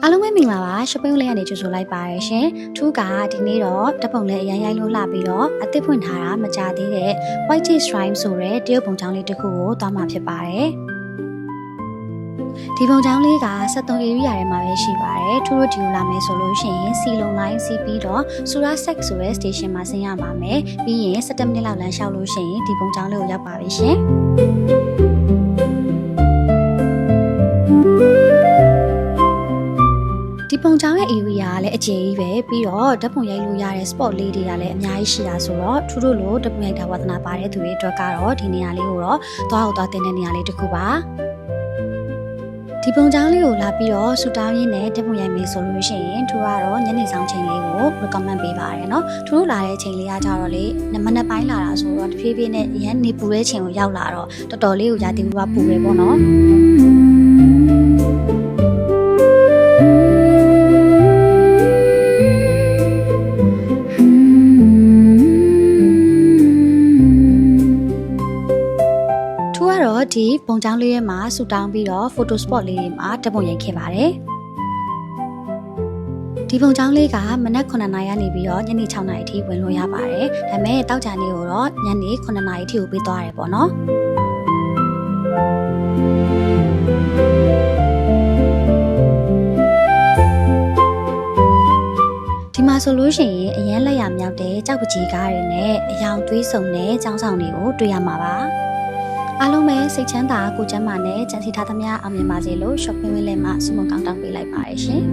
အားလုံးပဲမင်္ဂလာပါရှပင်းလေးကနေကြိုဆိုလိုက်ပါရရှင်ထူးကဒီနေ့တော့ဓပုံလေးအရင်ရိုက်လို့လှပြီးတော့အသစ်ဖွင့်ထားတာမကြသေးတဲ့ White Cheese Shrine ဆိုတဲ့တရုတ်ပုံချောင်းလေးတစ်ခုကိုသွားမှာဖြစ်ပါတယ်ဒီပုံချောင်းလေးက73 area ထဲမှာပဲရှိပါတယ်ထူးတို့ဒီလိုလာမယ်ဆိုလို့ရှိရင်စီလုံလိုင်းစီးပြီးတော့စူရာဆက်ဆိုတဲ့ station မှာဆင်းရပါမယ်ပြီးရင်17မိနစ်လောက်လမ်းလျှောက်လို့ရှိရင်ဒီပုံချောင်းလေးကိုရောက်ပါပြီရှင်ဒီပုံချောင်းရဲ့ area ကလည်းအကျယ်ကြီးပဲပြီးတော့ဓပုံရိုက်လို့ရတဲ့ spot လေးတွေကလည်းအများကြီးရှိတာဆိုတော့ထူးတို့လိုဓပုံရိုက်တာဝါသနာပါတဲ့သူတွေအတွက်ကတော့ဒီနေရာလေးကိုတော့သွားတင်တဲ့နေရာလေးတစ်ခုပါဒီပုံချောင်းလေးကိုလာပြီးတော့ဆူတောင်းရင်းနဲ့ဓပုံရိုက်မယ်ဆိုလို့ရှိရင်ထူးကတော့ညနေဆောင်ချိန်လေးကို recommend ပေးပါတယ်เนาะထူးတို့လာတဲ့ချိန်လေးကကြတော့လေမနက်ပိုင်းလာတာဆိုတော့တဖြည်းဖြည်းနဲ့ရန်နေပူတဲ့ချိန်ကိုရောက်လာတော့တော်တော်လေးကိုရာသီဥတုကပူတယ်ပေါ့နော်ဒီပုံချောင်းလေးထဲမှာဆူတောင်းပြီးတော့ photo spot လေးတွေမှာဓပုံရိုက်ခဲ့ပါတယ်ဒီပုံချောင်းလေးကမနက်9နာရီကနေပြီးတော့ညနေ6နာရီအထိဝင်လို့ရပါတယ်ဒါပေမဲ့တောက်ကြနေကိုတော့ညနေ9နာရီအထိကိုပေးသွားရတယ်ပေါ့နော်ဒီမှာဆိုလို့ရှိရင်အရန်လက်ရမြောက်တဲ့ကြောက်ပကြီးကားတွေနဲ့အယောင်သွေးစုံတဲ့ចောင်းဆောင်တွေကိုတွေ့ရမှာပါအားလုံးပဲစိတ်ချမ်းသာကိုကျန်းမာနဲ့ကြံစီထားသမျှအောင်မြင်ပါစေလို့ shopping ဝင်းလေးမှာဆုမွန်ကောင်းတောင်းပေးလိုက်ပါရရှင်